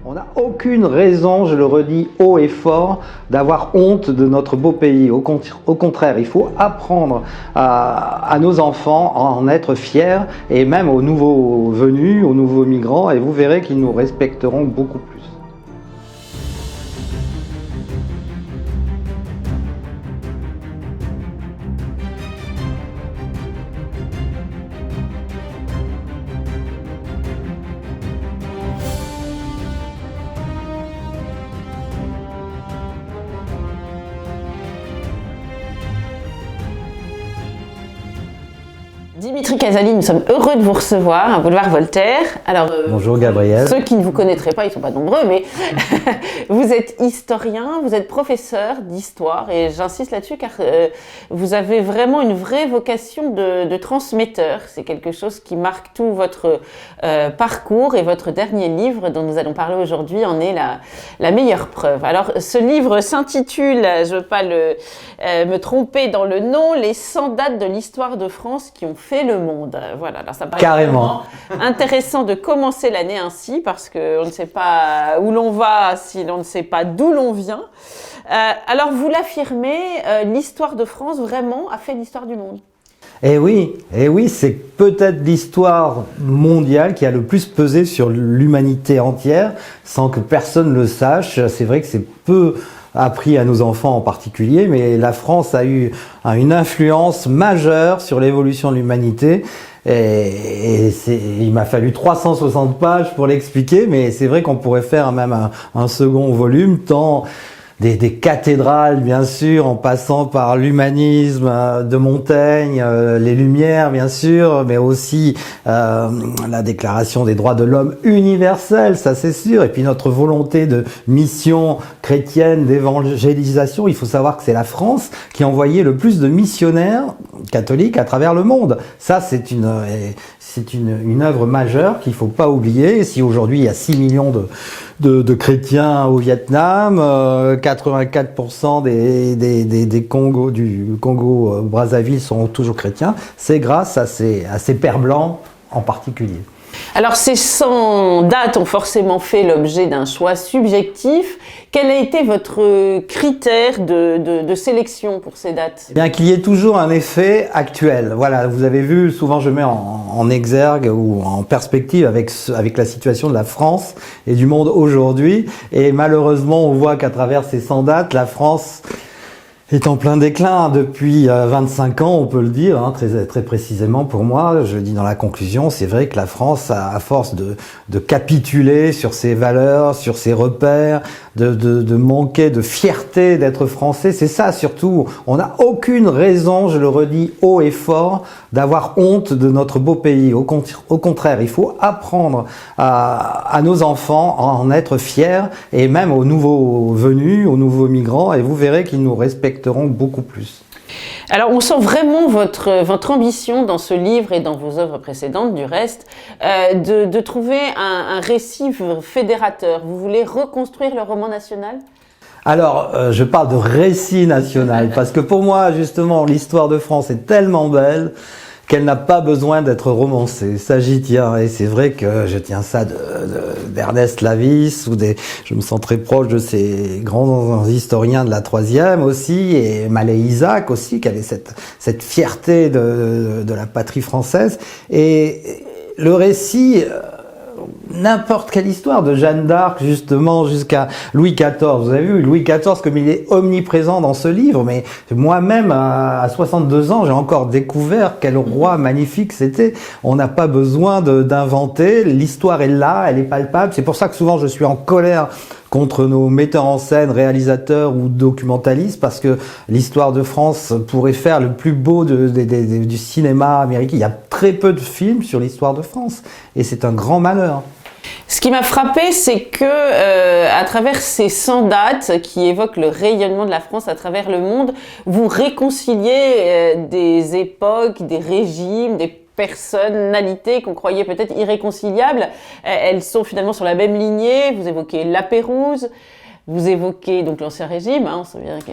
On n'a aucune raison, je le redis haut et fort, d'avoir honte de notre beau pays. Au contraire, il faut apprendre à nos enfants à en être fiers, et même aux nouveaux venus, aux nouveaux migrants, et vous verrez qu'ils nous respecteront beaucoup plus. Dimitri Casali, nous sommes heureux de vous recevoir à Boulevard Voltaire. Alors, bonjour Gabriel. Ceux qui ne vous connaîtraient pas, ils ne sont pas nombreux, mais vous êtes historien, vous êtes professeur d'histoire, et j'insiste là-dessus car vous avez vraiment une vraie vocation de transmetteur. C'est quelque chose qui marque tout votre parcours, et votre dernier livre dont nous allons parler aujourd'hui en est la meilleure preuve. Alors, ce livre s'intitule, je ne veux pas me tromper dans le nom, Les 100 dates de l'histoire de France qui ont fait le monde. Voilà, alors ça paraît carrément intéressant de commencer l'année ainsi, parce qu'on ne sait pas où l'on va si l'on ne sait pas d'où l'on vient. Alors vous l'affirmez, l'histoire de France vraiment a fait l'histoire du monde. Eh oui, c'est peut-être l'histoire mondiale qui a le plus pesé sur l'humanité entière, sans que personne le sache. C'est vrai que c'est peu appris à nos enfants en particulier, mais la France a eu une influence majeure sur l'évolution de l'humanité. Et il m'a fallu 360 pages pour l'expliquer, mais c'est vrai qu'on pourrait faire même un second volume, tant des cathédrales, bien sûr, en passant par l'humanisme de Montaigne, les Lumières, bien sûr, mais aussi la Déclaration des droits de l'homme universelle, ça c'est sûr, et puis notre volonté de mission chrétienne, d'évangélisation. Il faut savoir que c'est la France qui a envoyé le plus de missionnaires catholiques à travers le monde. Ça, c'est une œuvre majeure qu'il faut pas oublier. Et si aujourd'hui il y a 6 millions de chrétiens au Vietnam, 84% des Congos, du Congo Brazzaville sont toujours chrétiens, c'est grâce à ces pères blancs en particulier. Alors ces 100 dates ont forcément fait l'objet d'un choix subjectif. Quel a été votre critère de sélection pour ces dates ? Eh bien, qu'il y ait toujours un effet actuel. Voilà, vous avez vu, souvent je mets en exergue ou en perspective avec la situation de la France et du monde aujourd'hui. Et malheureusement, on voit qu'à travers ces 100 dates, la France est en plein déclin depuis 25 ans, on peut le dire, très précisément pour moi. Je le dis dans la conclusion, c'est vrai que la France, à force de capituler sur ses valeurs, sur ses repères, de manquer de fierté d'être français, c'est ça surtout. On n'a aucune raison, je le redis haut et fort, d'avoir honte de notre beau pays. Au contraire, il faut apprendre à nos enfants à en être fiers, et même aux nouveaux venus, aux nouveaux migrants, et vous verrez qu'ils nous respecteront beaucoup plus. Alors on sent vraiment votre ambition dans ce livre et dans vos œuvres précédentes du reste, de trouver un récit fédérateur. Vous voulez reconstruire le roman national ? Alors, je parle de récit national, parce que pour moi, justement, l'histoire de France est tellement belle qu'elle n'a pas besoin d'être romancée. Ça, j'y tiens. Et c'est vrai que je tiens ça d'Ernest Lavis, je me sens très proche de ces grands historiens de la troisième aussi, et Mallet Isaac aussi, qui avait cette fierté de la patrie française. Et le récit, n'importe quelle histoire, de Jeanne d'Arc justement jusqu'à Louis XIV. Vous avez vu Louis XIV comme il est omniprésent dans ce livre, mais moi-même à 62 ans, j'ai encore découvert quel roi magnifique c'était. On n'a pas besoin d'inventer, l'histoire est là, elle est palpable. C'est pour ça que souvent je suis en colère contre nos metteurs en scène, réalisateurs ou documentalistes, parce que l'histoire de France pourrait faire le plus beau du cinéma américain. Il y a très peu de films sur l'histoire de France, et c'est un grand malheur. Ce qui m'a frappé, c'est que à travers ces 100 dates qui évoquent le rayonnement de la France à travers le monde, vous réconciliez des époques, des régimes, des personnalités qu'on croyait peut-être irréconciliables. Elles sont finalement sur la même lignée. Vous évoquez la Pérouse. Vous évoquez donc l'Ancien Régime, on se souvient que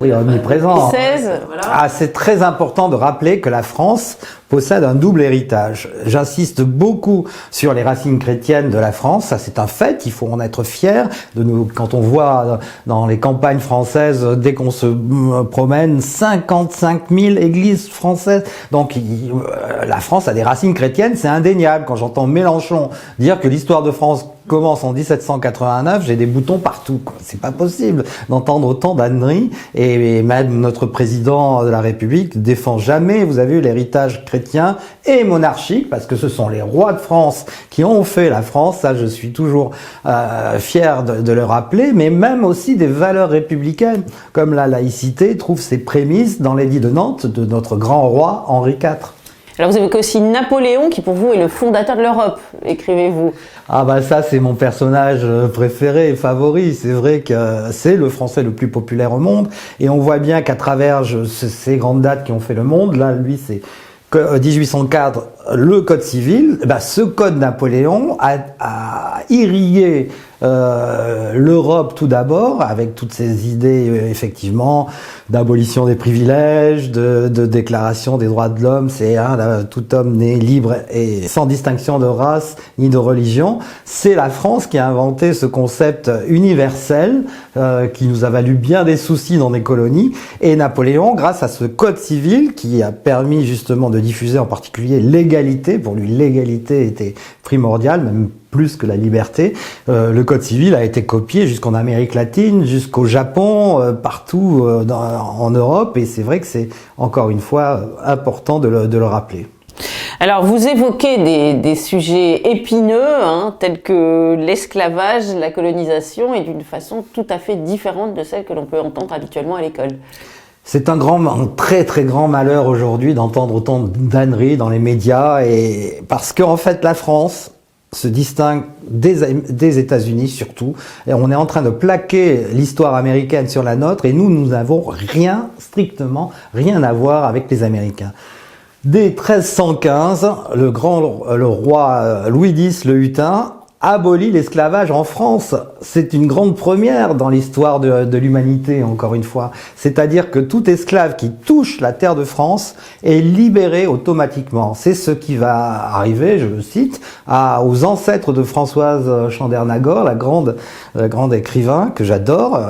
oui, omniprésent. 16, voilà. Ah, c'est très important de rappeler que la France possède un double héritage. J'insiste beaucoup sur les racines chrétiennes de la France, ça c'est un fait, il faut en être fier. Quand on voit dans les campagnes françaises, dès qu'on se promène, 55 000 églises françaises. Donc la France a des racines chrétiennes, c'est indéniable. Quand j'entends Mélenchon dire que l'histoire de France commence en 1789, j'ai des boutons partout, quoi. C'est pas possible d'entendre autant d'âneries, et même notre président de la République défend jamais, vous avez vu, l'héritage chrétien et monarchique, parce que ce sont les rois de France qui ont fait la France, ça je suis toujours fier de le rappeler, mais même aussi des valeurs républicaines, comme la laïcité trouve ses prémices dans l'édit de Nantes de notre grand roi Henri IV. Alors vous évoquez aussi Napoléon, qui pour vous est le fondateur de l'Europe, écrivez-vous. Ah bah ça c'est mon personnage préféré et favori, c'est vrai que c'est le Français le plus populaire au monde, et on voit bien qu'à travers ces grandes dates qui ont fait le monde, là lui c'est 1804, le Code civil, ce Code Napoléon a irrigué l'Europe tout d'abord, avec toutes ces idées effectivement d'abolition des privilèges, de déclaration des droits de l'homme, c'est tout homme né libre et sans distinction de race ni de religion. C'est la France qui a inventé ce concept universel qui nous a valu bien des soucis dans les colonies, et Napoléon, grâce à ce Code civil qui a permis justement de diffuser en particulier l'égalité, pour lui l'égalité était primordiale, même plus que la liberté. Le Code civil a été copié jusqu'en Amérique latine, jusqu'au Japon, partout en Europe, et c'est vrai que c'est encore une fois important de le rappeler. Alors vous évoquez des sujets épineux, tels que l'esclavage, la colonisation, et d'une façon tout à fait différente de celle que l'on peut entendre habituellement à l'école. C'est un très très grand malheur aujourd'hui d'entendre autant d'âneries dans les médias, et parce qu'en fait la France se distingue des États-Unis surtout, et on est en train de plaquer l'histoire américaine sur la nôtre, et nous n'avons strictement rien à voir avec les Américains. Dès 1315, le roi Louis X le Hutin abolit l'esclavage en France. C'est une grande première dans l'histoire de l'humanité, encore une fois. C'est-à-dire que tout esclave qui touche la terre de France est libéré automatiquement. C'est ce qui va arriver, je le cite, aux ancêtres de Françoise Chandernagor, la grande écrivain que j'adore.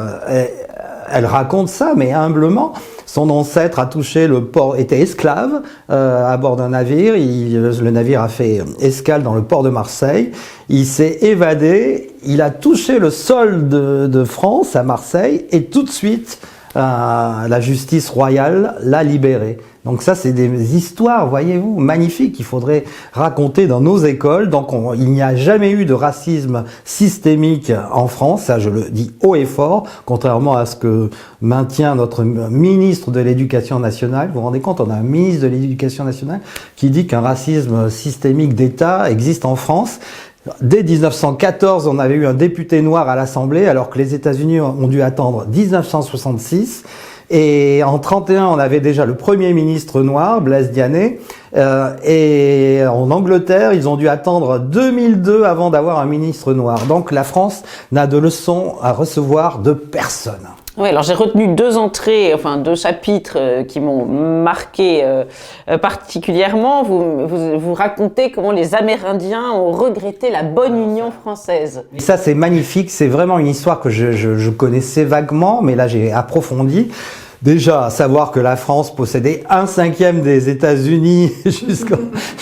Elle raconte ça, mais humblement. Son ancêtre a touché le port, était esclave à bord d'un navire. Le navire a fait escale dans le port de Marseille. Il s'est évadé. Il a touché le sol de France à Marseille, et tout de suite la justice royale l'a libéré. Donc ça, c'est des histoires, voyez-vous, magnifiques qu'il faudrait raconter dans nos écoles. Donc il n'y a jamais eu de racisme systémique en France, ça je le dis haut et fort, contrairement à ce que maintient notre ministre de l'Éducation nationale. Vous vous rendez compte, on a un ministre de l'Éducation nationale qui dit qu'un racisme systémique d'État existe en France. Dès 1914, on avait eu un député noir à l'Assemblée, alors que les États-Unis ont dû attendre 1966. Et en 1931, on avait déjà le premier ministre noir, Blaise Diané. Et en Angleterre, ils ont dû attendre 2002 avant d'avoir un ministre noir. Donc la France n'a de leçons à recevoir de personne. Oui, alors j'ai retenu deux chapitres qui m'ont marqué particulièrement. Vous racontez comment les Amérindiens ont regretté la bonne union française. Et ça, c'est magnifique. C'est vraiment une histoire que je connaissais vaguement, mais là, j'ai approfondi. Déjà, à savoir que la France possédait 1/5 des États-Unis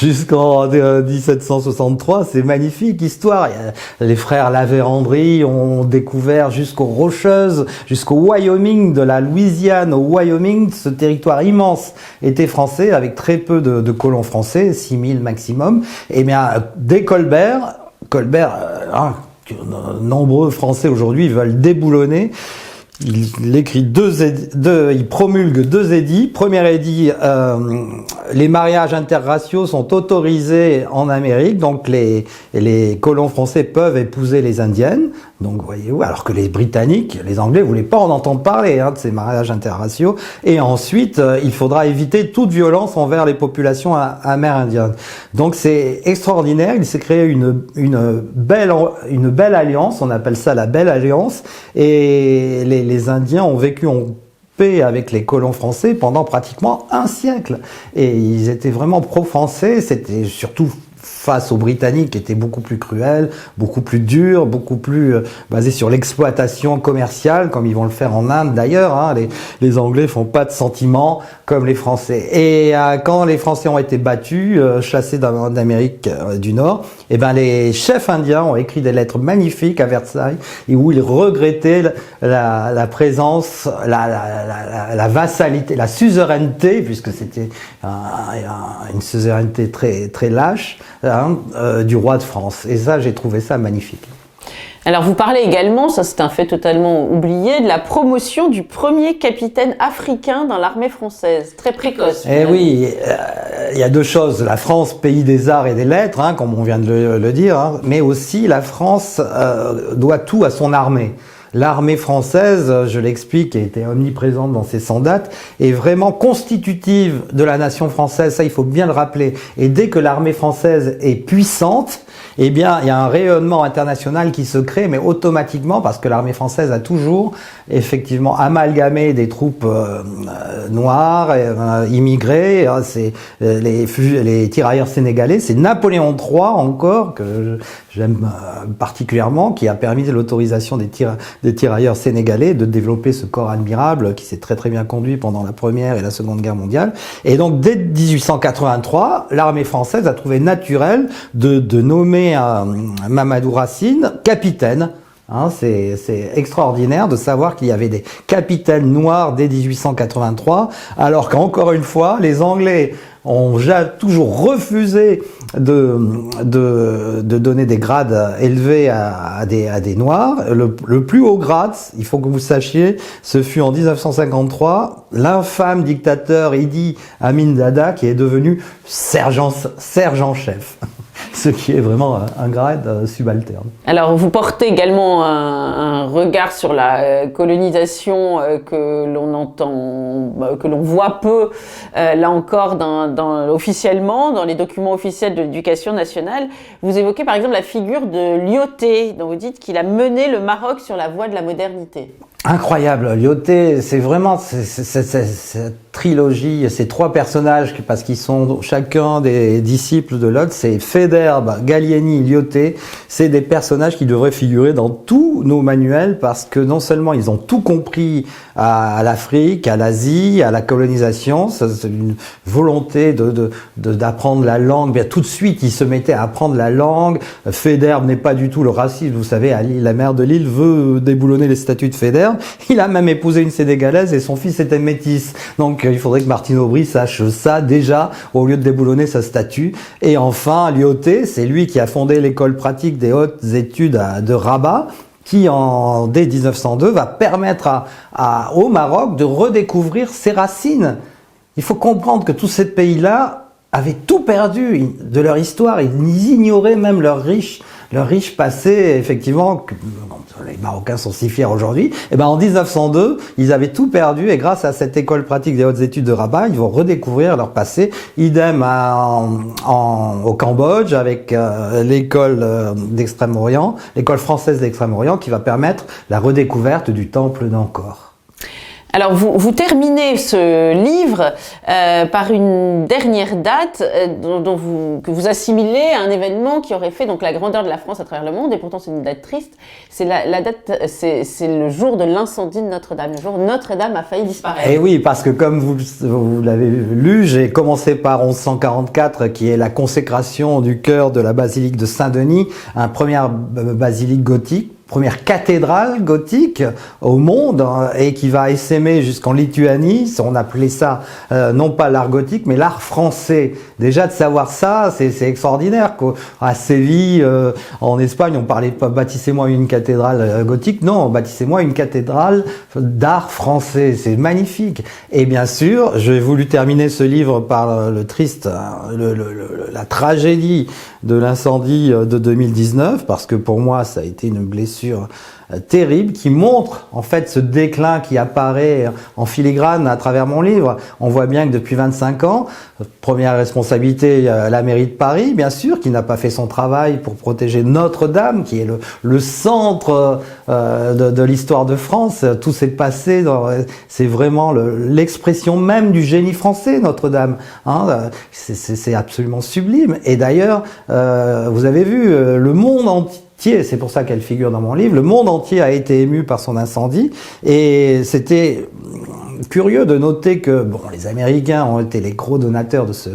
jusqu'en 1763, c'est magnifique histoire. Les frères La Vérendrye ont découvert jusqu'aux Rocheuses, jusqu'au Wyoming, de la Louisiane au Wyoming, ce territoire immense était français avec très peu de colons français, 6000 maximum. Et bien, dès Colbert, nombreux Français aujourd'hui veulent déboulonner. il promulgue 2 édits. Premier édit, les mariages interraciaux sont autorisés en Amérique, donc les colons français peuvent épouser les indiennes. Donc voyez-vous, alors que les Britanniques, les Anglais voulaient pas en entendre parler de ces mariages interraciaux. Et ensuite, il faudra éviter toute violence envers les populations amérindiennes. Donc c'est extraordinaire. Il s'est créé une belle alliance. On appelle ça la Belle Alliance. Et les Indiens ont vécu en paix avec les colons français pendant pratiquement un siècle. Et ils étaient vraiment pro-français. C'était surtout face aux Britanniques, qui étaient beaucoup plus cruels, beaucoup plus durs, beaucoup plus basés sur l'exploitation commerciale, comme ils vont le faire en Inde d'ailleurs. Les Anglais font pas de sentiments comme les Français. Et quand les Français ont été battus, chassés d'Amérique du Nord, les chefs indiens ont écrit des lettres magnifiques à Versailles, et où ils regrettaient la présence, la vassalité, la suzeraineté, puisque c'était une suzeraineté très très lâche, du roi de France. Et ça, j'ai trouvé ça magnifique. Alors vous parlez également, ça c'est un fait totalement oublié, de la promotion du premier capitaine africain dans l'armée française, très précoce. Eh oui, il y a 2 choses. La France, pays des arts et des lettres, comme on vient de le dire, mais aussi la France doit tout à son armée. L'armée française, je l'explique, qui a été omniprésente dans ces 100 dates, est vraiment constitutive de la nation française, ça il faut bien le rappeler. Et dès que l'armée française est puissante, eh bien, il y a un rayonnement international qui se crée, mais automatiquement, parce que l'armée française a toujours, effectivement, amalgamé des troupes noires, immigrées, c'est les tirailleurs sénégalais. C'est Napoléon III, encore, que j'aime particulièrement, qui a permis l'autorisation des tirailleurs sénégalais de développer ce corps admirable qui s'est très très bien conduit pendant la Première et la Seconde Guerre mondiale. Et donc, dès 1883, l'armée française a trouvé naturel de nommer Mamadou Racine capitaine. C'est extraordinaire de savoir qu'il y avait des capitaines noirs dès 1883, alors qu'encore une fois, les Anglais ont toujours refusé de donner des grades élevés à des Noirs. Le plus haut grade, il faut que vous sachiez, ce fut en 1953, l'infâme dictateur Idi Amin Dada qui est devenu sergent-chef. Ce qui est vraiment un grade subalterne. Alors, vous portez également un regard sur la colonisation que l'on voit peu, là encore, officiellement, dans les documents officiels de l'éducation nationale. Vous évoquez par exemple la figure de Lyautey, dont vous dites qu'il a mené le Maroc sur la voie de la modernité. Incroyable, Lyautey, c'est vraiment cette trilogie, ces 3 personnages, parce qu'ils sont chacun des disciples de l'autre, c'est Faidherbe, Gallieni, Lyautey, c'est des personnages qui devraient figurer dans tous nos manuels, parce que non seulement ils ont tout compris à l'Afrique, à l'Asie, à la colonisation, c'est une volonté d'apprendre la langue, bien tout de suite ils se mettaient à apprendre la langue. Faidherbe n'est pas du tout le raciste, vous savez, la maire de Lille veut déboulonner les statuts de Faidherbe. Il a même épousé une Sénégalaise et son fils était métis. Donc il faudrait que Martine Aubry sache ça déjà, au lieu de déboulonner sa statue. Et enfin, Lyautey, c'est lui qui a fondé l'école pratique des hautes études de Rabat, qui dès 1902 va permettre au Maroc de redécouvrir ses racines. Il faut comprendre que tous ces pays-là avaient tout perdu de leur histoire, ils ignoraient même leur riche passé, effectivement, que les Marocains sont si fiers aujourd'hui. Et en 1902, ils avaient tout perdu, et grâce à cette école pratique des hautes études de Rabat, ils vont redécouvrir leur passé. Idem au Cambodge, avec l'école d'Extrême-Orient, l'école française d'Extrême-Orient, qui va permettre la redécouverte du temple d'Angkor. Alors, vous terminez ce livre par une dernière date que vous assimilez à un événement qui aurait fait donc la grandeur de la France à travers le monde, et pourtant c'est une date triste. C'est la date, c'est le jour de l'incendie de Notre-Dame, le jour où Notre-Dame a failli disparaître. Et oui, parce que comme vous l'avez lu, j'ai commencé par 1144, qui est la consécration du chœur de la basilique de Saint-Denis, un première basilique gothique, première cathédrale gothique au monde, hein, et qui va essaimer jusqu'en Lituanie. On appelait ça non pas l'art gothique, mais l'art français. Déjà de savoir ça, c'est extraordinaire, quoi. À Séville, en Espagne, on parlait pas bâtissez-moi une cathédrale gothique, non, bâtissez-moi une cathédrale d'art français. C'est magnifique. Et bien sûr, j'ai voulu terminer ce livre par le triste, la tragédie de l'incendie de 2019, parce que pour moi, ça a été une blessure terrible qui montre en fait ce déclin qui apparaît en filigrane à travers mon livre. On voit bien que depuis 25 ans, première responsabilité, la mairie de Paris, bien sûr, qui n'a pas fait son travail pour protéger Notre-Dame, qui est le centre de l'histoire de France. Tout s'est passé, c'est vraiment l'expression même du génie français, Notre-Dame. Hein, c'est absolument sublime. Et d'ailleurs, vous avez vu, le monde entier, c'est pour ça qu'elle figure dans mon livre, le monde entier a été ému par son incendie, et c'était curieux de noter que bon, les Américains ont été les gros donateurs de ce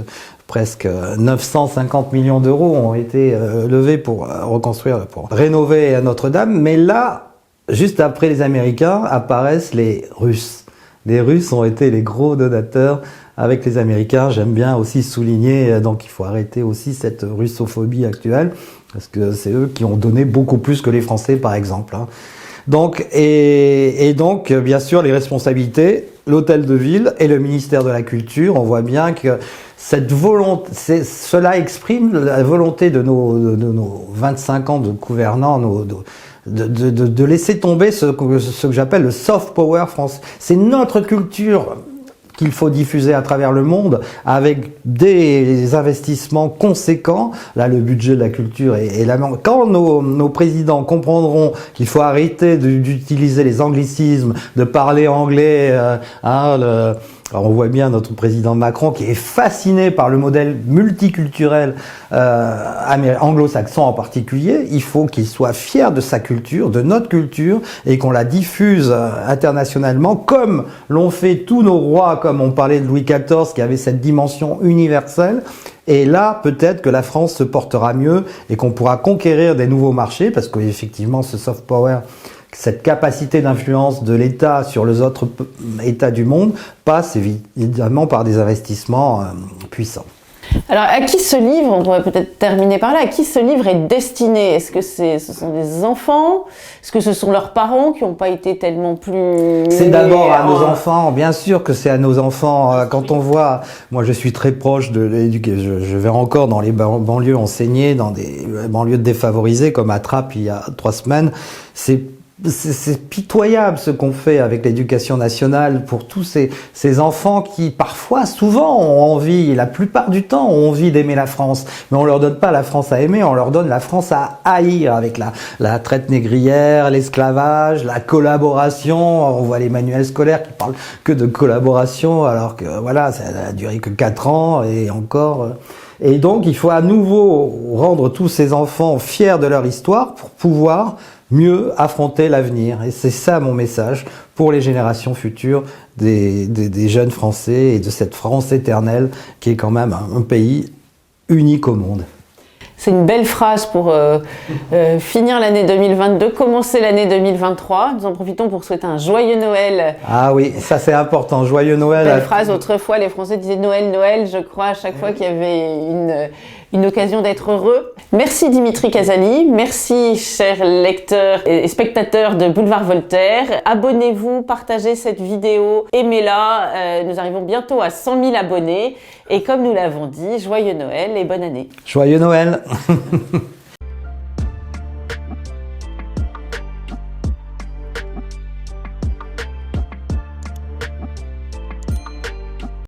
presque 950 millions d'euros ont été levés pour reconstruire, pour rénover Notre-Dame, mais là, juste après les Américains, apparaissent les Russes. Les Russes ont été les gros donateurs avec les Américains. J'aime bien aussi souligner, donc il faut arrêter aussi cette russophobie actuelle, parce que c'est eux qui ont donné beaucoup plus que les Français, par exemple. Donc, et donc, bien sûr, les responsabilités, l'hôtel de ville et le ministère de la Culture. On voit bien que cette volonté, cela exprime la volonté de nos 25 ans de gouvernants, de laisser tomber ce que j'appelle le soft power français. C'est notre culture qu'il faut diffuser à travers le monde avec des investissements conséquents. Là, le budget de la culture est là. Quand nos présidents comprendront qu'il faut arrêter d'utiliser les anglicismes, de parler anglais, alors on voit bien notre président Macron qui est fasciné par le modèle multiculturel anglo-saxon en particulier. Il faut qu'il soit fier de sa culture, de notre culture, et qu'on la diffuse internationalement, comme l'ont fait tous nos rois, comme on parlait de Louis XIV, qui avait cette dimension universelle. Et là, peut-être que la France se portera mieux et qu'on pourra conquérir des nouveaux marchés, parce qu'effectivement, ce soft power, cette capacité d'influence de l'État sur les autres États du monde passe évidemment par des investissements puissants. Alors, à qui ce livre, on pourrait peut-être terminer par là, à qui ce livre est destiné? Est-ce que ce sont des enfants? Est-ce que ce sont leurs parents qui n'ont pas été tellement plus... C'est d'abord à nos enfants, bien sûr que c'est à nos enfants. Quand on voit, moi je suis très proche de l'éducation, je vais encore dans les banlieues enseigner, dans des banlieues défavorisées comme à Trappes il y a 3 semaines, c'est pitoyable ce qu'on fait avec l'éducation nationale pour tous ces enfants qui parfois, souvent ont envie, la plupart du temps ont envie d'aimer la France, mais on leur donne pas la France à aimer, on leur donne la France à haïr avec la traite négrière, l'esclavage, la collaboration. On voit les manuels scolaires qui parlent que de collaboration alors que voilà, ça a duré que 4 ans et encore. Et donc il faut à nouveau rendre tous ces enfants fiers de leur histoire pour pouvoir mieux affronter l'avenir. Et c'est ça mon message pour les générations futures des jeunes Français et de cette France éternelle qui est quand même un pays unique au monde. C'est une belle phrase pour finir l'année 2022, commencer l'année 2023. Nous en profitons pour souhaiter un joyeux Noël. Ah oui, ça c'est important, joyeux Noël. Belle phrase, autrefois les Français disaient Noël, Noël, je crois, à chaque fois qu'il y avait une occasion d'être heureux. Merci Dimitri Casali, merci chers lecteurs et spectateurs de Boulevard Voltaire. Abonnez-vous, partagez cette vidéo, aimez-la. Nous arrivons bientôt à 100 000 abonnés. Et comme nous l'avons dit, joyeux Noël et bonne année. Joyeux Noël.